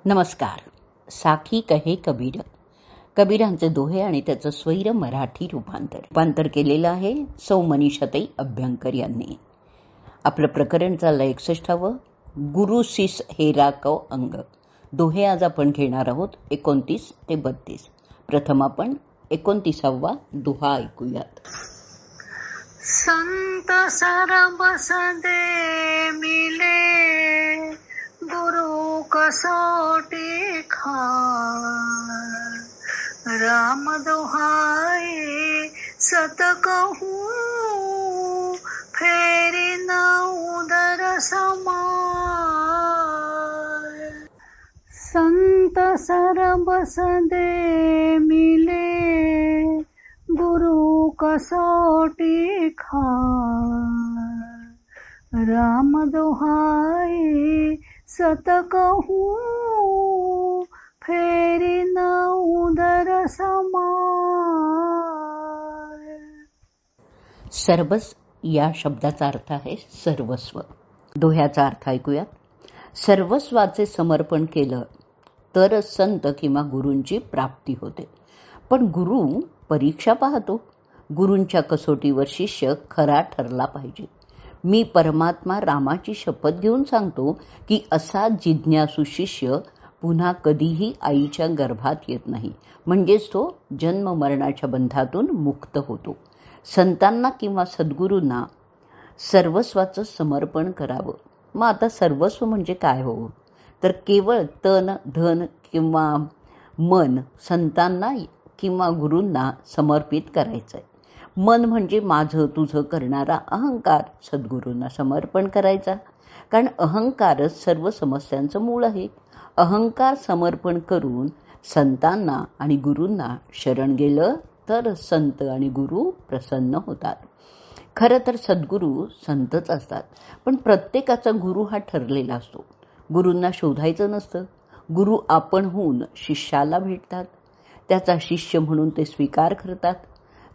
नमस्कार. साखी कहे कबीर. कबीरांचे दोहे आणि त्याचं स्वैर मराठी रूपांतर केलेलं आहे सौ मनीषाताई अभ्यंकर यांनी. आपलं प्रकरण चाललं 61व. गुरु शिस हेरा कव अंग. दोहे आज आपण घेणार आहोत 29 ते 32. प्रथम आपण 29वा दोहा ऐकूयात. संत सरबस दे मिले, गुरु कसोटी खार. राम दुहाई सत कहूँ, फेरी न उदर समार. संत सरबस दे मिले, गुरु कसोटी खार. राम दुहाई सत कहूँ, फेरी न उदर समार. सर्वस या शब्दाचा अर्थ आहे सर्वस्व. दोह्याचा अर्थ ऐकूयात. सर्वस्वाचे समर्पण केलं तर संत किंवा गुरूंची प्राप्ती होते. पण गुरु परीक्षा पाहतो. गुरूंच्या कसोटीवर शिष्य खरा ठरला पाहिजे. मी परमात्मा रामाची शपथ घेऊन सांगतो की असा जिज्ञासू शिष्य पुन्हा कधीही आईच्या गर्भात येत नाही. म्हणजेच तो जन्म मरणाच्या बंधातून मुक्त होतो. संतांना किंवा सद्गुरूंना सर्वस्वाचं समर्पण करावं. मग आता सर्वस्व म्हणजे काय हो? तर केवळ तन, धन किंवा मन संतांना किंवा गुरूंना समर्पित करायचं आहे. मन म्हणजे माझं तुझं करणारा अहंकार सद्गुरूंना समर्पण करायचा. कारण अहंकारच सर्व समस्यांचं मूळ आहे. अहंकार समर्पण करून संतांना आणि गुरूंना शरण गेलं तर संत आणि गुरु प्रसन्न होतात. खरं तर सद्गुरू संतच असतात. पण प्रत्येकाचा गुरु हा ठरलेला असतो. गुरूंना शोधायचं नसतं. गुरु आपणहून शिष्याला भेटतात. त्याचा शिष्य म्हणून ते स्वीकार करतात.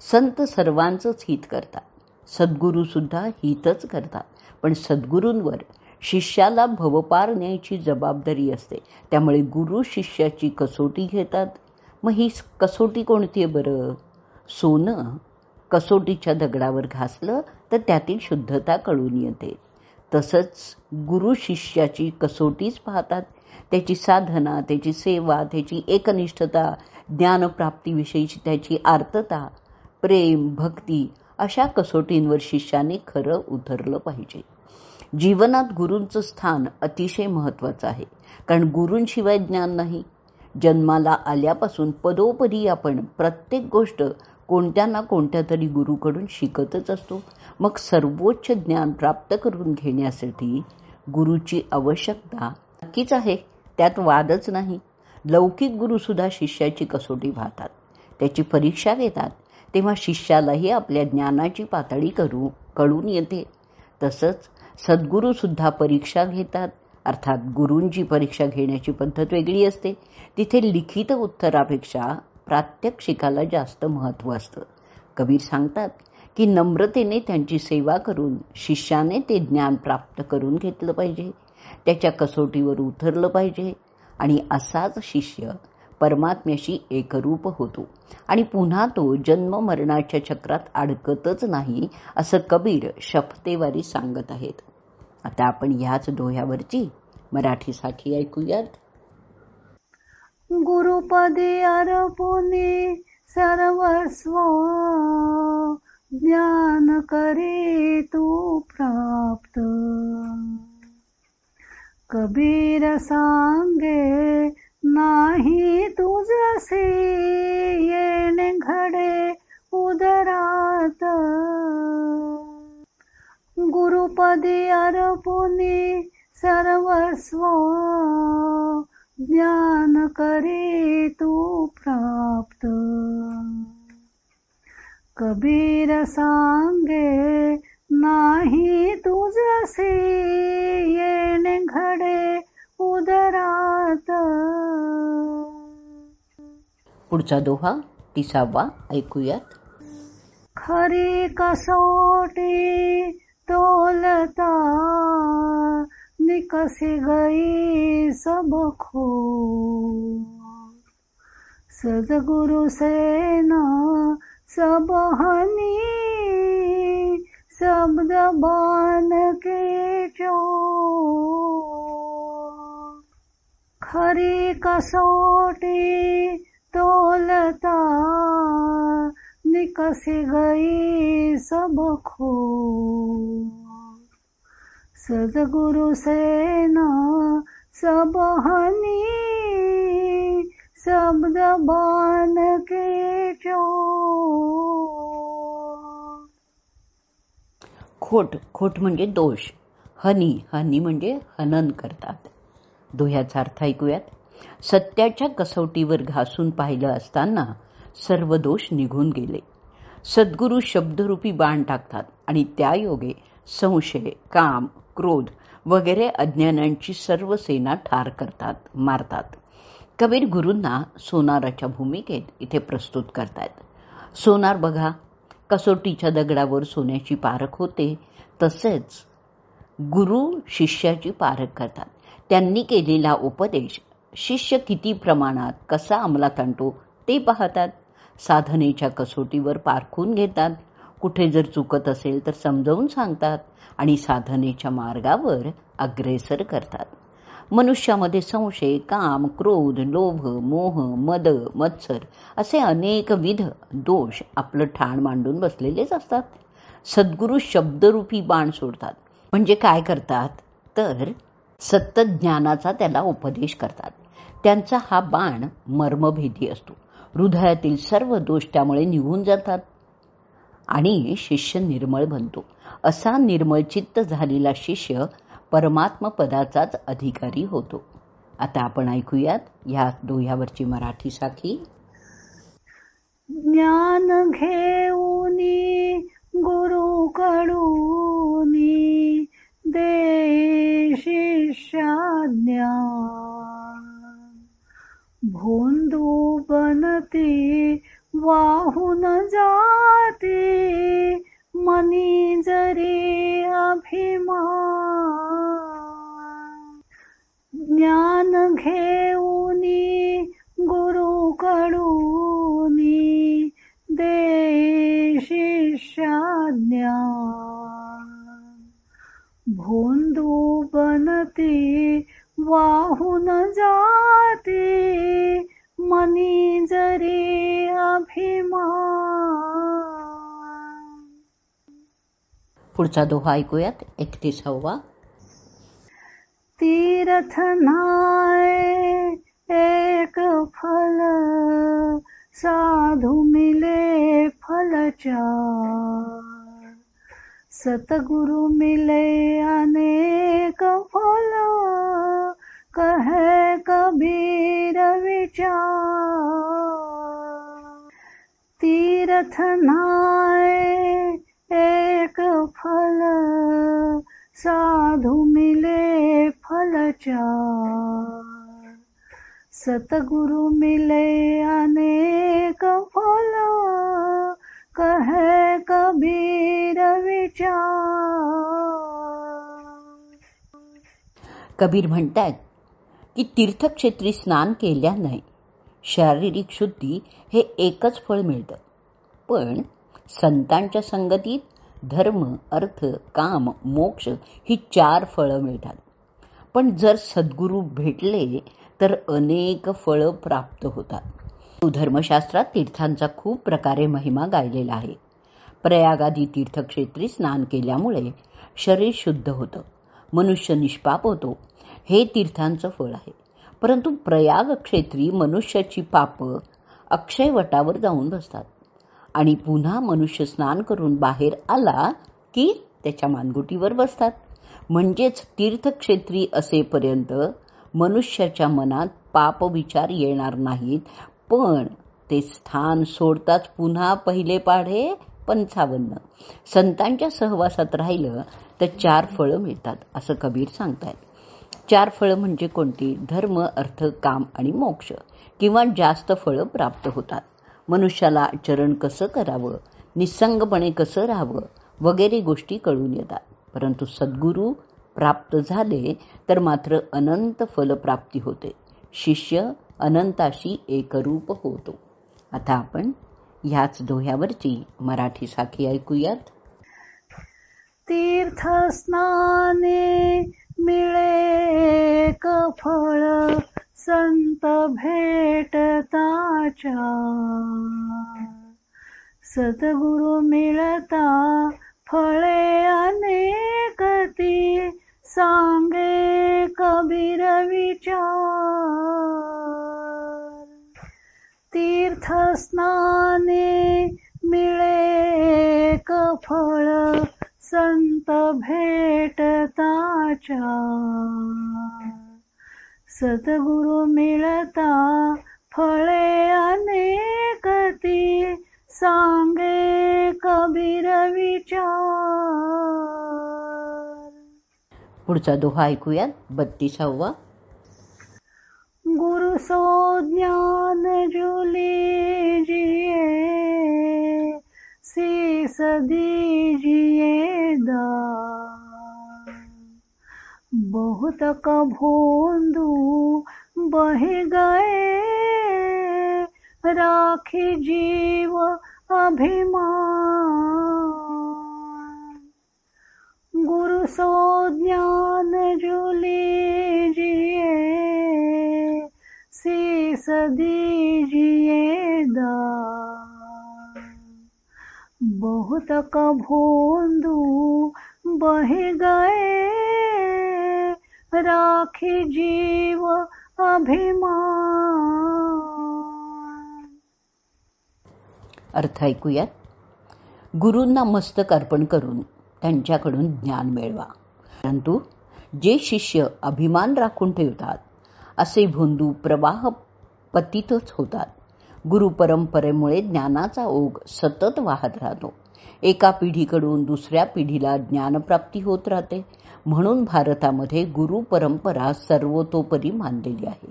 संत सर्वांचंच हित करतात. सद्गुरू सुद्धा हितच करतात. पण सद्गुरूंवर शिष्याला भवपार न्यायची जबाबदारी असते. त्यामुळे गुरु शिष्याची कसोटी घेतात. मग ही कसोटी कोणती आहे बरं? सोनं कसोटीच्या दगडावर घासलं तर त्यातील शुद्धता कळून येते. तसंच गुरु शिष्याची कसोटीच पाहतात. त्याची साधना, त्याची सेवा, त्याची एकनिष्ठता, ज्ञानप्राप्तीविषयीची त्याची आर्तता, प्रेम, भक्ती अशा कसोटींवर शिष्याने खरं उतरलं पाहिजे. जीवनात गुरूंचं स्थान अतिशय महत्त्वाचं आहे. कारण गुरूंशिवाय ज्ञान नाही. जन्माला आल्यापासून पदोपदी आपण प्रत्येक गोष्ट कोणत्या ना कोणत्या तरी गुरूकडून शिकतच असतो. मग सर्वोच्च ज्ञान प्राप्त करून घेण्यासाठी गुरूची आवश्यकता नक्कीच आहे. त्यात वादच नाही. लौकिक गुरुसुद्धा शिष्याची कसोटी पाहतात. त्याची परीक्षा घेतात. तेव्हा शिष्यालाही आपल्या ज्ञानाची पातळी कळून येते. तसंच सद्गुरूसुद्धा परीक्षा घेतात. अर्थात गुरूंची परीक्षा घेण्याची पद्धत वेगळी असते. तिथे लिखित उत्तरापेक्षा प्रात्यक्षिकाला जास्त महत्त्व असतं. कबीर सांगतात की नम्रतेने त्यांची सेवा करून शिष्याने ते ज्ञान प्राप्त करून घेतलं पाहिजे. त्याच्या कसोटीवर उतरलं पाहिजे. आणि असाच शिष्य परमात्म्याशी एकरूप होतो. आणि पुन्हा तो जन्म मरणाच्या चक्रात अडकतच नाही असं कबीर शपथेवारी सांगत आहेत. आता आपण ह्याच दोह्यावरची मराठी साखी ऐकूयात. गुरुपदी अर्पुनी सर्वस्व, ज्ञान करी तू प्राप्त. कबीर सांगे नाही तुझसे, येणे घडे उदरात. गुरुपदी अर्पुनी सर्वस्व, ज्ञान करी तू प्राप्त. कबीर सांगे नाही तुझसे, येणे घडे उदरात. पुढचा दोहा 30वा ऐकूयात. खरी कसोटी तोलता, निकसी गई सब खो। सद्गुरु से न सब हनी, शब्द बान के चो। खरी कसौटी तोलता, निकसी गई सब खो। सद्गुरु से न सब हनी, शब्द बान के चो। खोट, खोट म्हणजे दोष. हनी, हनी म्हणजे हनन करतात. दोह्याचा अर्थ ऐकूयात. सत्याच्या कसोटीवर घासून पाहिलं असताना सर्व दोष निघून गेले. सद्गुरू शब्दरूपी बाण टाकतात आणि त्या योगे संशय, काम, क्रोध वगैरे अज्ञानांची सर्व सेना ठार करतात, मारतात. कबीर गुरूंना सोनाराच्या भूमिकेत इथे प्रस्तुत करतात. सोनार बघा, कसोटीच्या दगडावर सोन्याची पारख होते, तसेच गुरु शिष्याची पारख करतात. त्यांनी केलेला उपदेश शिष्य किती प्रमाणात कसा अंमलात आणतो ते पाहतात. साधनेच्या कसोटीवर पारखून घेतात. कुठे जर चुकत असेल तर समजावून सांगतात आणि साधनेच्या मार्गावर अग्रेसर करतात. मनुष्यामध्ये संशय, काम, क्रोध, लोभ, मोह, मद, मत्सर असे अनेकविध दोष आपलं ठाण मांडून बसलेलेच असतात. सद्गुरू शब्दरूपी बाण सोडतात. म्हणजे काय करतात तर सत्तज्ञानाचा त्याला उपदेश करतात. त्यांचा हा बाण मर्मभेदी असतो. हृदयातील सर्व दोष त्यामुळे निघून जातात आणि शिष्य निर्मळ बनतो. असा निर्मळ चित्त झालेला शिष्य परमात्म पदाचाच अधिकारी होतो. आता आपण ऐकूयात या दोह्यावरची मराठी साखी. ज्ञान घेऊनी गुरु कडूनी, दे शिष्याज्ञा. भोंदू बनती वाहून जाती, मनी जरी अभिमान. ज्ञान घेऊनी गुरु कडूनी, दे शिष्याज्ञा. भोंदू बनती वाहून जाती, मनी जरी अभिमान. पुढचा दोहा ऐकूयात. 31वा. तीर्थ नाय एक फल, साधु मिले फल चार. सतगुरु मिले अनेक फल, कहे कबीर विचार. तीर्थ नाय एक फल, साधु मिले फल चार. सतगुरु मिले अनेक फल, कहे कबीर विचार. कबीर म्हणतात की तीर्थक्षेत्री स्नान केल्याने शारीरिक शुद्धी हे एकच फळ मिळतं, पण संतांच्या संगतीत धर्म, अर्थ, काम, मोक्ष ही 4 फळं मिळतात. पण जर सद्गुरू भेटले तर अनेक फळं प्राप्त होतात. धर्मशास्त्रात तीर्थांचा खूप प्रकारे महिमा गायलेला आहे. प्रयागादी तीर्थक्षेत्री स्नान केल्यामुळे शरीर शुद्ध होतं, मनुष्य निष्पाप होतो. हे तीर्थांचं फळ आहे. परंतु प्रयाग क्षेत्री मनुष्याची पापं अक्षयवटावर जाऊन बसतात आणि पुन्हा मनुष्य स्नान करून बाहेर आला की त्याच्या मानगुटीवर बसतात. म्हणजेच तीर्थक्षेत्री असेपर्यंत मनुष्याच्या मनात पाप विचार येणार नाहीत, पण ते स्थान सोडताच पुन्हा पहिले पाढे 55. संतांच्या सहवासात राहिलं तर 4 फळं मिळतात असं कबीर सांगतायत. 4 फळं म्हणजे कोणती? धर्म, अर्थ, काम आणि मोक्ष, किंवा जास्त फळं प्राप्त होतात. मनुष्याला आचरण कसं करावं, निसंगपणे कसं राहावं वगैरे गोष्टी कळून येतात. परंतु सद्गुरू प्राप्त झाले तर मात्र अनंत फलप्राप्ती होते. शिष्य अनंताशी एकरूप होतो. आता आपण ह्याच दोह्यावरची मराठी साखी ऐकूयात. तीर्थस्नाने मिळे फळ संत भेटताच्या, सद्गुरु मिळता फळे अनेक ती सांगे कबीर विचार. तीर्थस्नाने मिळे फळ संत भेटताच्या, सद्गुरु मिळता फळे अनेक ती सांगे कबीर विचार. पुढचा दोहा ऐकूयात. 32वा. गुरु सो ज्ञान जुली जिये, शीस दीजिए दान. बहुत कभोंदू बहि गए, राखी जीव अभिमान. गुरु सो ज्ञान जुली जिए, शीस दीजिए दान. बहुत कभोंदू बहि गए, राखी जीव अभिमान. अर्थ ऐकूयात. गुरूंना मस्तक अर्पण करून त्यांच्याकडून ज्ञान मिळवा. परंतु जे शिष्य अभिमान राखून ठेवतात असे भोंदू प्रवाह पतितच होतात. गुरु परंपरेमुळे ज्ञानाचा ओघ सतत वाहत राहतो. एका पिढीकडून दुसऱ्या पिढीला ज्ञानप्राप्ती होत राहते. म्हणून भारतामध्ये गुरु परंपरा सर्वतोपरी मानलेली आहे.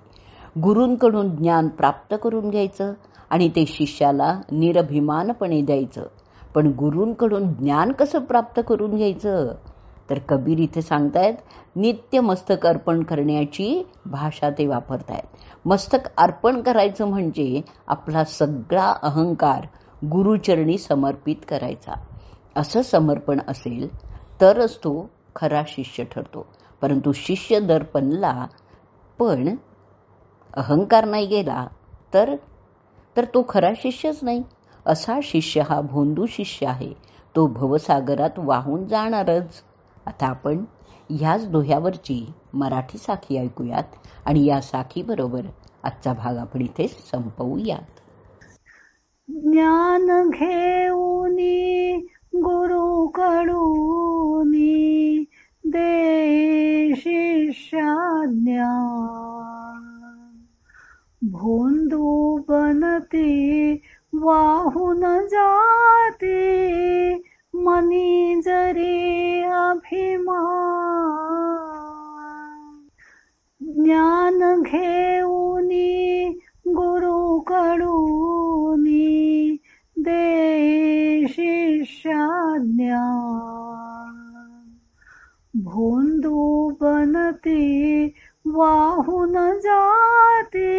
गुरूंकडून ज्ञान प्राप्त करून घ्यायचं आणि ते शिष्याला निरभिमानपणे द्यायचं. पण गुरूंकडून ज्ञान कसं प्राप्त करून घ्यायचं तर कबीर इथे सांगतायत, नित्य मस्तक अर्पण करण्याची भाषा ते वापरतायत. मस्तक अर्पण करायचं म्हणजे आपला सगळा अहंकार गुरुचरणी समर्पित करायचा. असं समर्पण असेल तरच तो खरा शिष्य ठरतो. परंतु शिष्य दर्पणला पण अहंकार नाही गेला तर तो खरा शिष्यच नाही. असा शिष्य हा भोंदू शिष्य आहे. तो भवसागरात वाहून जाणारच. आता आपण ह्याच दोह्यावरची मराठी साखी ऐकूयात आणि या साखीबरोबर आजचा भाग आपण इथे संपवूयात. ज्ञान घेऊनी गुरुकडूनी, दे शिष्या ज्ञान. भोंदू बनती वाहून जाती, मनी जरी अभिमान. ज्ञान घेऊनी गुरुकडूनी, दे शिष्या ज्ञान. भोंदू बनती वाहून जाती,